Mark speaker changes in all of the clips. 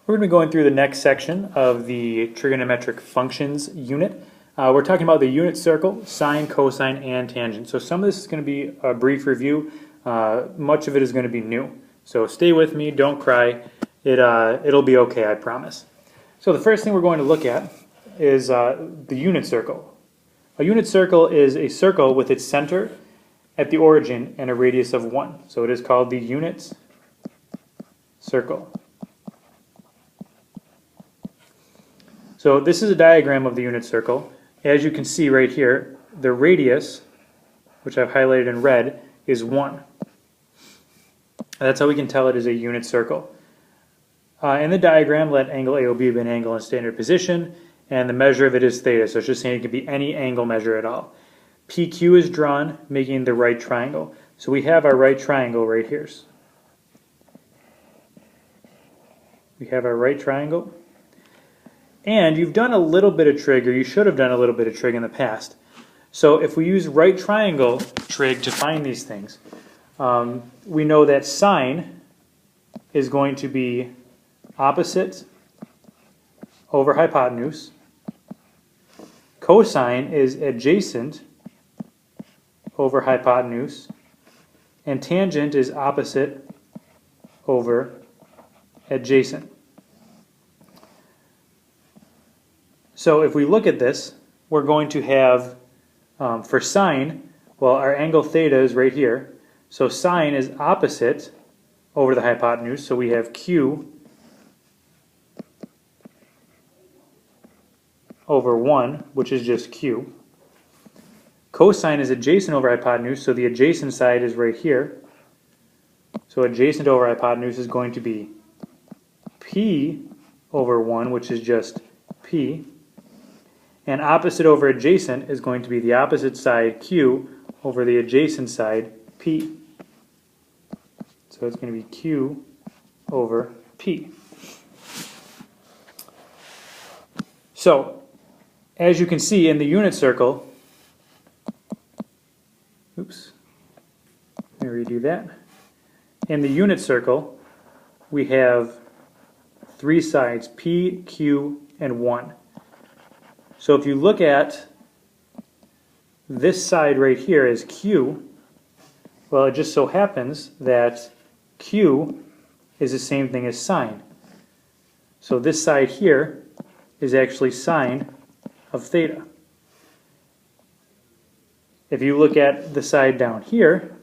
Speaker 1: We're going to be going through the next section of the trigonometric functions unit. We're talking about the unit circle, sine, cosine, and tangent. So some of this is going to be a brief review. Much of it is going to be new. So stay with me, don't cry. It'll be okay, I promise. So the first thing we're going to look at is the unit circle. A unit circle is a circle with its center at the origin and a radius of 1. So it is called the unit circle. So this is a diagram of the unit circle. As you can see right here, the radius, which I've highlighted in red, is 1. That's how we can tell it is a unit circle. In the diagram, let angle AOB be an angle in standard position, and the measure of it is theta. So it's just saying it could be any angle measure at all. PQ is drawn, making the right triangle. So we have our right triangle right here. We have our right triangle. And you've done a little bit of trig, or you should have done a little bit of trig in the past. So if we use right triangle trig to find these things, we know that sine is going to be opposite over hypotenuse. Cosine is adjacent over hypotenuse. And tangent is opposite over adjacent. So if we look at this, we're going to have, for sine, well, our angle theta is right here. So sine is opposite over the hypotenuse. So we have Q over 1, which is just Q. Cosine is adjacent over hypotenuse, so the adjacent side is right here. So adjacent over hypotenuse is going to be P over 1, which is just P. And opposite over adjacent is going to be the opposite side, Q, over the adjacent side, P. So it's going to be Q over P. So, as you can see in the unit circle, oops, let me redo that. In the unit circle, we have three sides, P, Q, and 1. So if you look at this side right here as Q, well, it just so happens that Q is the same thing as sine. So this side here is actually sine of theta. If you look at the side down here,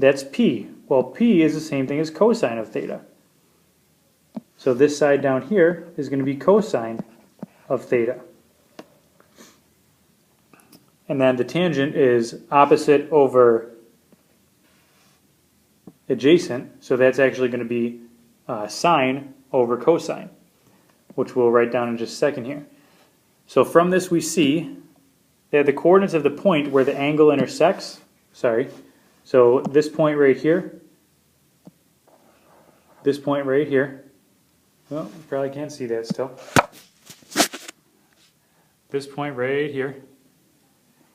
Speaker 1: that's P. Well, P is the same thing as cosine of theta. So this side down here is going to be cosine of theta. And then the tangent is opposite over adjacent, so that's actually going to be sine over cosine, which we'll write down in just a second here. So from this we see that the coordinates of the point where the angle intersects, so this point right here, this point right here, well, you probably can't see that still. This point right here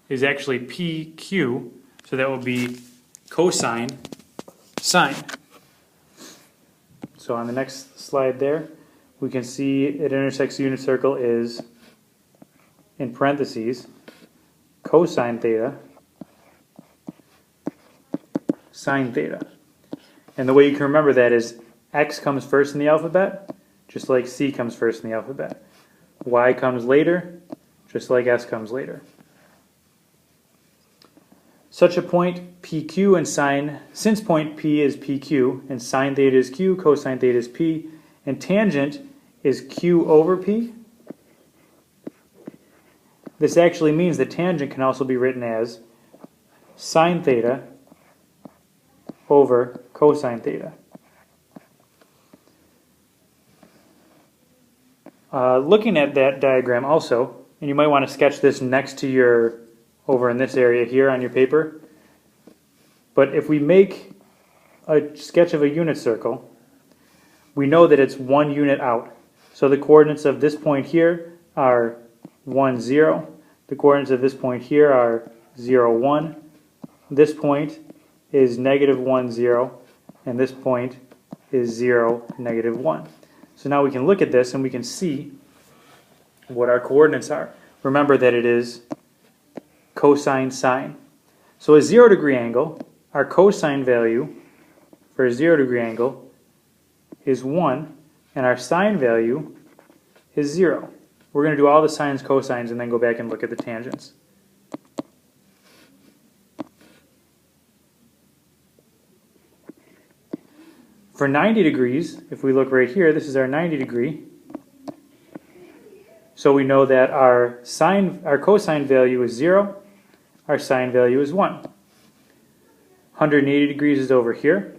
Speaker 1: is actually PQ, so that will be cosine sine. So on the next slide there, we can see it intersects the unit circle is, in parentheses, cosine theta, sine theta. And the way you can remember that is X comes first in the alphabet, just like C comes first in the alphabet. Y comes later, just like S comes later. Such a point PQ and sine, since point P is PQ and sine theta is Q, cosine theta is P, and tangent is Q over P. This actually means that tangent can also be written as sine theta over cosine theta. Looking at that diagram also, and you might want to sketch this next to your, over in this area here on your paper. But if we make a sketch of a unit circle, we know that it's 1 unit out. So the coordinates of this point here are 1, 0. The coordinates of this point here are 0, 1. This point is -1, 0. And this point is 0, negative 1. So now we can look at this and we can see what our coordinates are. Remember that it is cosine sine. So a 0 degree angle, our cosine value for a 0 degree angle is 1, and our sine value is 0. We're going to do all the sines, cosines, and then go back and look at the tangents. For 90 degrees, if we look right here, this is our 90 degree. So we know that our cosine value is 0, our sine value is 1. 180 degrees is over here.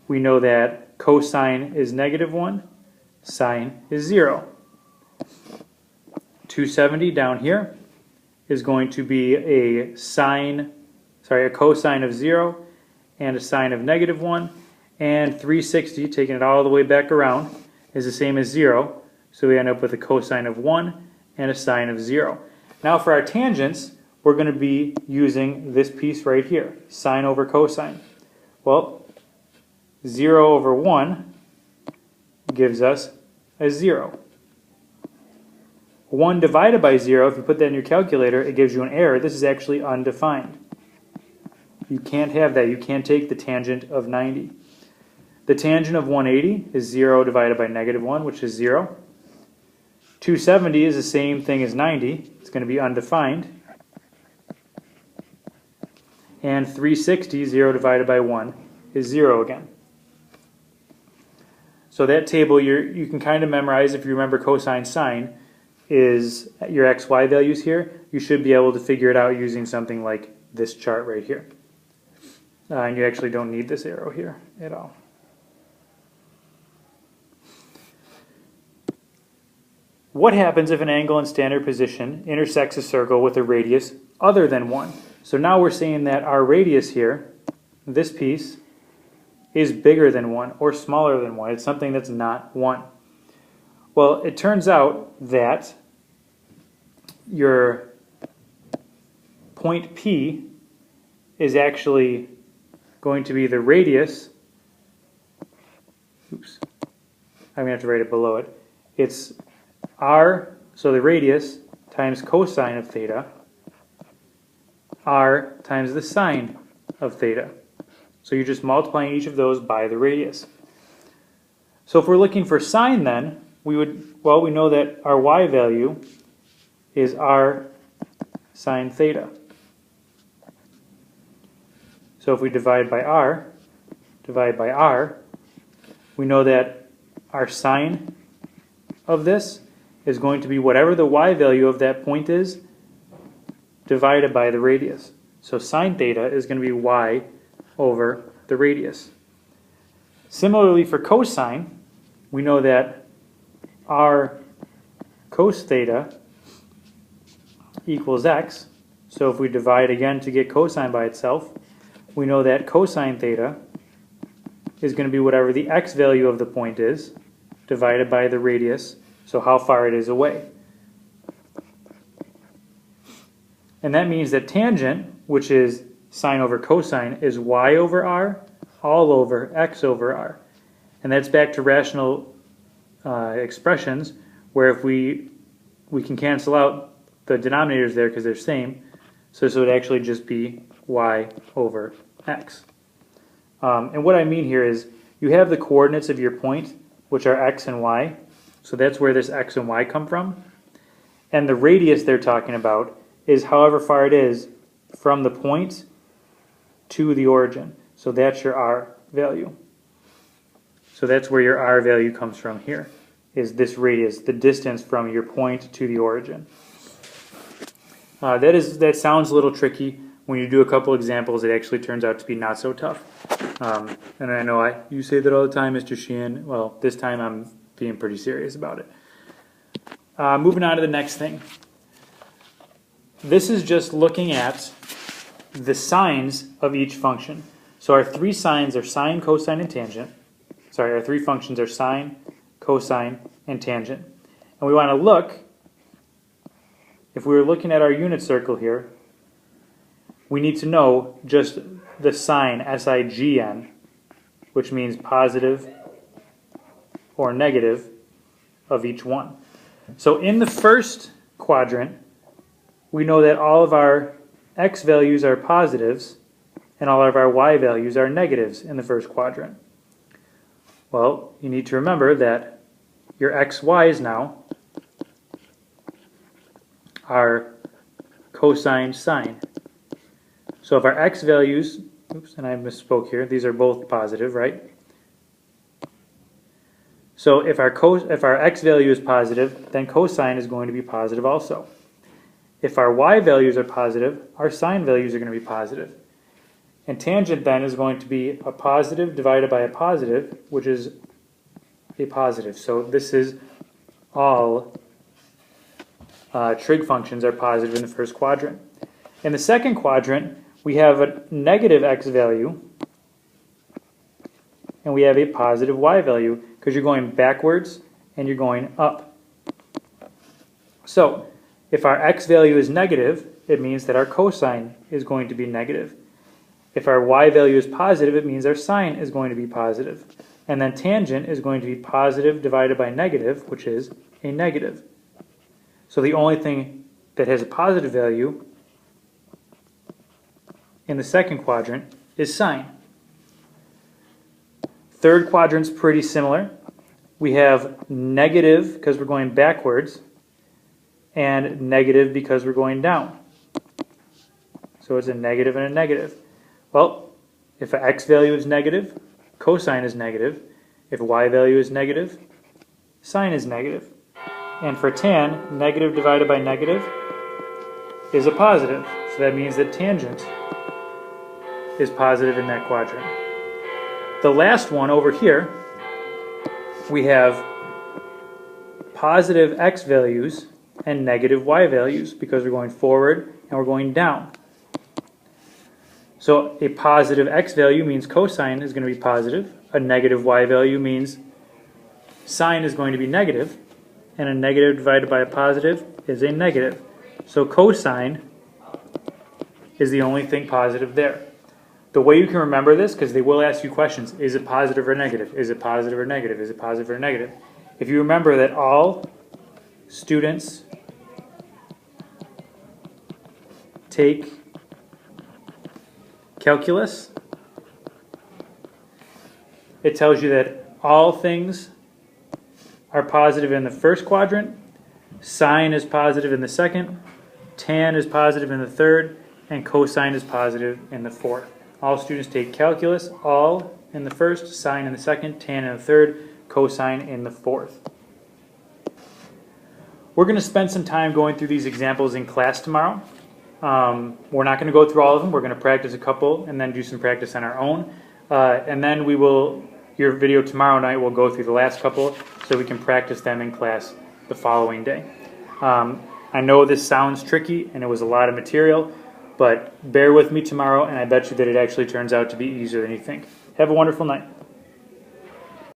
Speaker 1: We know that cosine is negative 1, sine is 0. 270 down here is going to be a cosine of 0 and a sine of negative 1. And 360, taking it all the way back around, is the same as 0. So we end up with a cosine of 1 and a sine of 0. Now for our tangents, we're going to be using this piece right here, sine over cosine. Well, 0 over 1 gives us a 0. 1 divided by 0, if you put that in your calculator, it gives you an error. This is actually undefined. You can't have that. You can't take the tangent of 90. The tangent of 180 is 0 divided by negative 1, which is 0. 270 is the same thing as 90. It's going to be undefined. And 360, 0 divided by 1, is 0 again. So that table you can kind of memorize if you remember cosine sine is your xy values here. You should be able to figure it out using something like this chart right here. And you actually don't need this arrow here at all. What happens if an angle in standard position intersects a circle with a radius other than 1? So now we're saying that our radius here, this piece, is bigger than 1 or smaller than 1. It's something that's not 1. Well, it turns out that your point P is actually going to be the radius. Oops. I'm going to have to write it below it. It's r, so the radius, times cosine of theta, r times the sine of theta. So you're just multiplying each of those by the radius. So if we're looking for sine then, we know that our y value is r sine theta. So if we divide by r, we know that our sine of this is going to be whatever the y value of that point is divided by the radius. So sine theta is going to be y over the radius. Similarly for cosine, we know that r cos theta equals x. So if we divide again to get cosine by itself, we know that cosine theta is going to be whatever the x value of the point is divided by the radius, so how far it is away. And that means that tangent, which is sine over cosine, is y over r all over x over r. And that's back to rational expressions, where if we can cancel out the denominators there because they're same, so this would actually just be y over x. And what I mean here is you have the coordinates of your point, which are x and y. So that's where this x and y come from. And the radius they're talking about is however far it is from the point to the origin. So that's your r value. So that's where your r value comes from here, is this radius, the distance from your point to the origin. That sounds a little tricky. When you do a couple examples, it actually turns out to be not so tough. And I know you say that all the time, Mr. Sheehan. Well, this time I'm being pretty serious about it. Moving on to the next thing. This is just looking at the sines of each function. So our three sines are sine, cosine, and tangent. Sorry, our three functions are sine, cosine, and tangent. And we want to look, if we were looking at our unit circle here, we need to know just the sign, S-I-G-N, which means positive or negative of each one. So in the first quadrant, we know that all of our x values are positives and all of our y values are negatives in the first quadrant. Well, you need to remember that your x, y's now are cosine, sine. So if our x values, oops, and I misspoke here, these are both positive, right? So if our x value is positive, then cosine is going to be positive also. If our y values are positive, our sine values are going to be positive. And tangent then is going to be a positive divided by a positive, which is a positive. So this is all trig functions are positive in the first quadrant. In the second quadrant, we have a negative x value and we have a positive y value because you're going backwards and you're going up. So if our x value is negative, it means that our cosine is going to be negative. If our y value is positive, it means our sine is going to be positive. And then tangent is going to be positive divided by negative, which is a negative. So the only thing that has a positive value in the second quadrant is sine. Third quadrant's pretty similar. We have negative because we're going backwards and negative because we're going down. So it's a negative and a negative. Well, if an x value is negative, cosine is negative. If y value is negative, sine is negative. And for tan, negative divided by negative is a positive. So that means that tangent is positive in that quadrant. The last one over here, we have positive x values and negative y values because we're going forward and we're going down. So a positive x value means cosine is going to be positive. A negative y value means sine is going to be negative. And a negative divided by a positive is a negative. So cosine is the only thing positive there. The way you can remember this, because they will ask you questions, is it positive or negative? Is it positive or negative? Is it positive or negative? If you remember that all students take calculus, it tells you that all things are positive in the first quadrant, sine is positive in the second, tan is positive in the third, and cosine is positive in the fourth. All students take calculus, all in the first, sine in the second, tan in the third, cosine in the fourth. We're going to spend some time going through these examples in class tomorrow. We're not going to go through all of them. We're going to practice a couple and then do some practice on our own. And then we will, your video tomorrow night will go through the last couple so we can practice them in class the following day. I know this sounds tricky and it was a lot of material, but bear with me tomorrow and I bet you that it actually turns out to be easier than you think. Have a wonderful night.